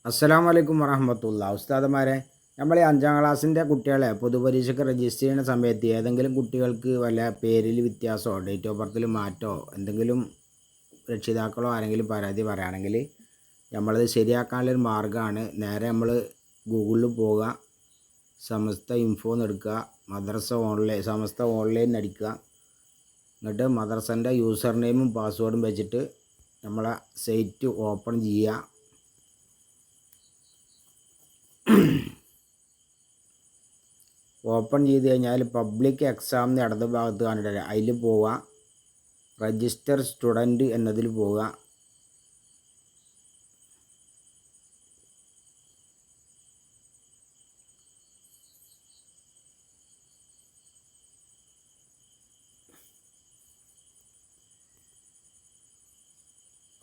അസ്സലാമു അലൈക്കും വറഹ്മത്തുള്ളാഹി. ഉസ്താദുമാരെ, നമ്മൾ ഈ 5ാം ക്ലാസ്സിൻ്റെ കുട്ടികളെ പൊതുപരീക്ഷയ്ക്ക് രജിസ്റ്റർ ചെയ്യുന്ന സമയത്ത് ഏതെങ്കിലും കുട്ടികൾക്ക് വല്ല പേരിൽ വ്യത്യാസമോ ഡേറ്റ് ഓഫ് ബർത്തിൽ മാറ്റമോ എന്തെങ്കിലും രക്ഷിതാക്കളോ ആരെങ്കിലും പരാതി പറയുകയാണെങ്കിൽ നമ്മളത് ശരിയാക്കാനുള്ളൊരു മാർഗ്ഗമാണ്. നേരെ നമ്മൾ ഗൂഗിളിൽ പോവുക, സമസ്ത ഇൻഫോ എന്ന് എടുക്കുക, സമസ്ത ഓൺലൈൻ അടിക്കുക. എന്നിട്ട് മദ്രസൻ്റെ യൂസർ നെയിമും പാസ്വേഡും വെച്ചിട്ട് നമ്മളെ സൈറ്റ് ഓപ്പൺ ചെയ്യുക. ഓപ്പൺ ചെയ്ത് കഴിഞ്ഞാൽ പബ്ലിക് എക്സാം എന്ന് ഇടത് ഭാഗത്ത് കണ്ടിട്ടില്ല, അതിൽ പോവുക. രജിസ്റ്റർ സ്റ്റുഡൻറ്റ് എന്നതിൽ പോവുക.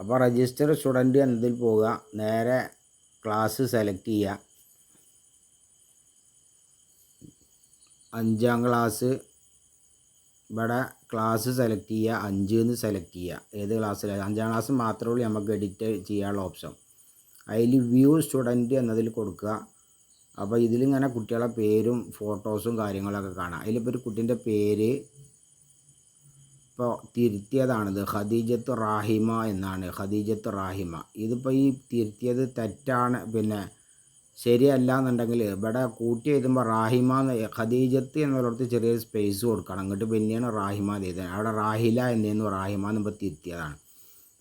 അപ്പോൾ രജിസ്റ്റർ സ്റ്റുഡൻറ്റ് എന്നതിൽ പോവുക. നേരെ ക്ലാസ് സെലക്ട് ചെയ്യുക. 5ാം ക്ലാസ്, ഇവിടെ ക്ലാസ് സെലക്ട് ചെയ്യുക. 5 എന്ന് സെലക്ട് ചെയ്യുക. ഏത് ക്ലാസ്സിലാണ്? 5ാം ക്ലാസ് മാത്രമേ ഉള്ളൂ നമുക്ക് എഡിറ്റ് ചെയ്യാനുള്ള ഓപ്ഷൻ. അതിൽ വ്യൂ സ്റ്റുഡൻറ്റ് എന്നതിൽ കൊടുക്കുക. അപ്പോൾ ഇതിലിങ്ങനെ കുട്ടികളെ പേരും ഫോട്ടോസും കാര്യങ്ങളൊക്കെ കാണാം. അതിലിപ്പോൾ ഒരു കുട്ടീൻ്റെ പേര് ഇപ്പോൾ തിരുത്തിയതാണിത്, ഖദീജത്ത് റാഹിമ എന്നാണ്. ഖദീജത്ത് റാഹിമ. ഇതിപ്പോൾ ഈ തിരുത്തിയത് തെറ്റാണ്, പിന്നെ ശരിയല്ല എന്നുണ്ടെങ്കിൽ ഇവിടെ കൂട്ടി എഴുതുമ്പോൾ റാഹിമ എന്ന്, ഖദീജത്ത് എന്നുള്ളടത്ത് ചെറിയൊരു സ്പേസ് കൊടുക്കണം. അങ്ങോട്ട് പിന്നെയാണ് റാഹിമ എഴുതുന്നത്. അവിടെ റാഹില എന്നു റാഹിമ എന്നിപ്പോൾ തിരുത്തിയതാണ്.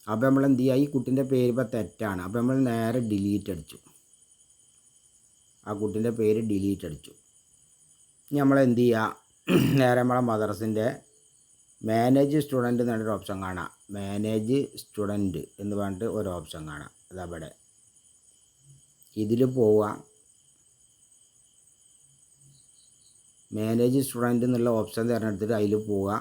അപ്പോൾ നമ്മൾ എന്ത് ചെയ്യുക, ഈ കുട്ടീൻ്റെ പേര് ഇപ്പോൾ തെറ്റാണ്. അപ്പോൾ നമ്മൾ നേരെ ഡിലീറ്റ് അടിച്ചു. ആ കുട്ടീൻ്റെ പേര് ഡിലീറ്റ് അടിച്ചു. ഇനി നമ്മൾ എന്ത് ചെയ്യുക, നേരെ നമ്മളെ മദ്രസിൻ്റെ മാനേജ് സ്റ്റുഡൻറ്റ് എന്നൊരു ഓപ്ഷൻ കാണാം. മാനേജ് സ്റ്റുഡൻറ്റ് എന്ന് പറഞ്ഞിട്ട് ഒരു ഓപ്ഷൻ കാണാം. അതവിടെ ഇതിൽ പോവുക. മാനേജ് സ്റ്റുഡൻറ്റ് എന്നുള്ള ഓപ്ഷൻ തിരഞ്ഞെടുത്തിട്ട് അതിൽ പോവുക.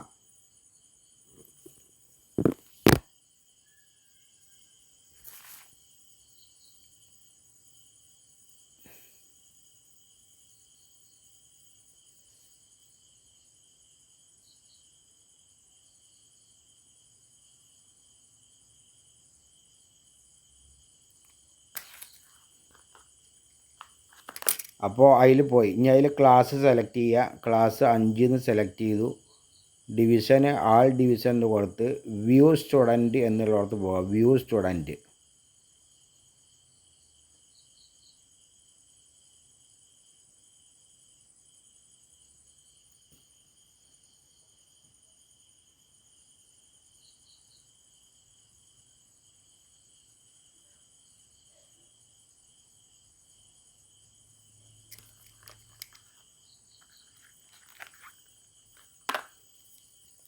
അപ്പോൾ അതിൽ പോയി. ഇനി അതിൽ ക്ലാസ് സെലക്ട് ചെയ്യുക. ക്ലാസ് 5 എന്ന് സെലക്ട് ചെയ്തു. ഡിവിഷന് ആൾ ഡിവിഷൻ എന്ന് കൊടുത്ത് വ്യൂ സ്റ്റുഡൻറ്റ് എന്നുള്ളിടത്ത് പോവുക. View student.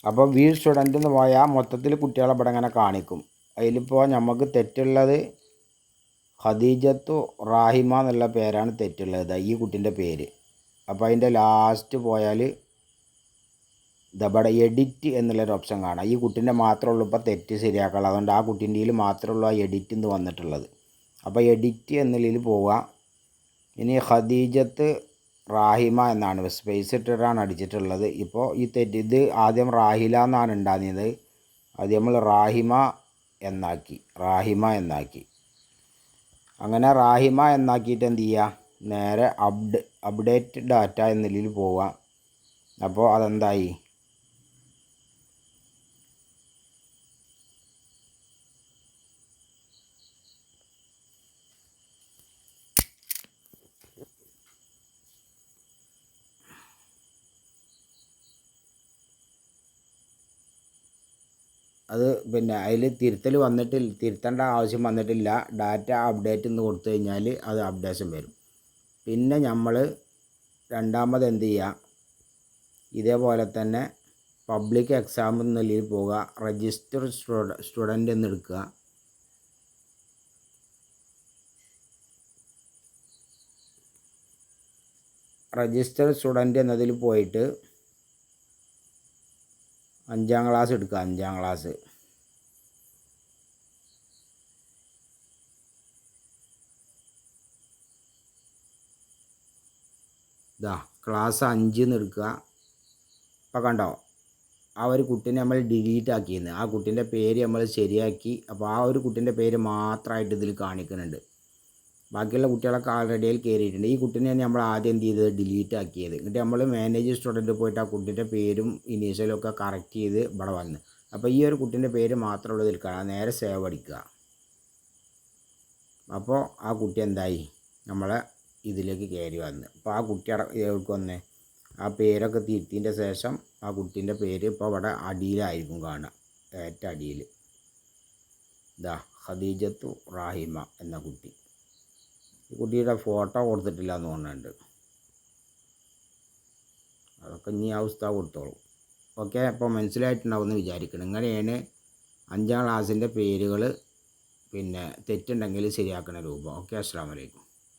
അപ്പോൾ വ്യൂ സ്റ്റുഡൻറ്റ് എന്ന് പോയാൽ മൊത്തത്തിൽ കുട്ടികളെ ഇവിടെ ഇങ്ങനെ കാണിക്കും. അതിലിപ്പോൾ നമുക്ക് തെറ്റുള്ളത് ഖദീജത്തു റാഹിമ എന്നുള്ള പേരാണ് തെറ്റുള്ളത്, ഈ കുട്ടീൻ്റെ പേര്. അപ്പോൾ അതിൻ്റെ ലാസ്റ്റ് പോയാൽ ഇതവിടെ എഡിറ്റ് എന്നുള്ളൊരു ഓപ്ഷൻ കാണാം. ഈ കുട്ടീൻ്റെ മാത്രമേ ഉള്ളൂ ഇപ്പോൾ തെറ്റ് ശരിയാക്കാനുള്ളത്. അതുകൊണ്ട് ആ കുട്ടീൻ്റെ മാത്രമേ ഉള്ളൂ ആ എഡിറ്റ് എന്ന് വന്നിട്ടുള്ളത്. അപ്പോൾ എഡിറ്റ് എന്നുള്ളതിൽ പോവുക. ഇനി ഖദീജത്ത് റാഹിമ എന്നാണ് സ്പേസ് ഇട്ടിട്ടാണ് അടിച്ചിട്ടുള്ളത്. ഇപ്പോൾ ഈ തെറ്റ്, ഇത് ആദ്യം റാഹില എന്നാണ് ഉണ്ടായിരുന്നത്, അത് നമ്മൾ റാഹിമ എന്നാക്കി. അങ്ങനെ റാഹിമ എന്നാക്കിയിട്ട് എന്ത് ചെയ്യുക, നേരെ അപ്ഡേറ്റ് ഡാറ്റ എന്നതിൽ പോവുക. അപ്പോൾ അതെന്തായി, അത് പിന്നെ അതിൽ തിരുത്തേണ്ട ആവശ്യം വന്നിട്ടില്ല. ഡാറ്റ അപ്ഡേറ്റ് എന്ന് കൊടുത്തു കഴിഞ്ഞാൽ അത് അപ്ഡേഷൻ വരും. പിന്നെ നമ്മൾ രണ്ടാമത് എന്ത് ചെയ്യുക, ഇതേപോലെ തന്നെ പബ്ലിക് എക്സാം എന്നതിൽ പോവുക. രജിസ്റ്റർ സ്റ്റുഡൻറ്റ് എന്ന് എടുക്കുക. രജിസ്റ്റർ സ്റ്റുഡൻറ്റ് എന്നതിൽ പോയിട്ട് 5ാം ക്ലാസ് എടുക്കുക. 5ാം ക്ലാസ്. ക്ലാസ് 5 എന്ന് എടുക്കുക. അപ്പോൾ കണ്ടോ, ആ ഒരു കുട്ടീനെ നമ്മൾ ഡിലീറ്റ് ആക്കിയിരുന്നു. ആ കുട്ടീൻ്റെ പേര് നമ്മൾ ശരിയാക്കി. അപ്പോൾ ആ ഒരു കുട്ടീൻ്റെ പേര് മാത്രമായിട്ട് ഇതിൽ കാണിക്കുന്നുണ്ട്. ബാക്കിയുള്ള കുട്ടികളൊക്കെ ആൾറെഡി അതിൽ കയറിയിട്ടുണ്ട്. ഈ കുട്ടീനെ നമ്മൾ ആദ്യം എന്ത് ചെയ്തത് ഡിലീറ്റ് ആക്കിയത്. എന്നിട്ട് നമ്മൾ മാനേജ് സ്റ്റുഡൻറ്റ് പോയിട്ട് ആ കുട്ടീൻ്റെ പേരും ഇനീഷ്യലും ഒക്കെ കറക്റ്റ് ചെയ്ത് ഇവിടെ വന്ന്. അപ്പോൾ ഈ ഒരു കുട്ടീൻ്റെ പേര് മാത്രമുള്ളത് നിൽക്കണം. നേരെ സേവ് അടിക്കുക. അപ്പോൾ ആ കുട്ടി എന്തായി നമ്മളെ ഇതിലേക്ക് കയറി വന്ന്. അപ്പോൾ ആ കുട്ടി എവിടേക്ക് വന്ന് ആ പേരൊക്കെ തിരുത്തിൻ്റെ ശേഷം ആ കുട്ടീൻ്റെ പേര് ഇപ്പോൾ ഇവിടെ അടിയിലായിരിക്കും കാണുക. ഏറ്റവും അടിയിൽ ഇതാ ഖദീജത്തു റാഹിമ എന്ന കുട്ടി. ഈ കുട്ടിയുടെ ഫോട്ടോ കൊടുത്തിട്ടില്ല എന്ന് തോന്നുന്നുണ്ട്. അതൊക്കെ ഇനി ആ ഉസ്താദ് കൊടുത്തോളൂ. ഓക്കെ, അപ്പോൾ മനസ്സിലായിട്ടുണ്ടാവുമെന്ന് വിചാരിക്കണം. ഇങ്ങനെയാണ് 5ാം ക്ലാസ്സിൻ്റെ പേരുകൾ പിന്നെ തെറ്റുണ്ടെങ്കിൽ ശരിയാക്കുന്ന രൂപം. ഓക്കെ, അസ്സലാമു അലൈക്കും.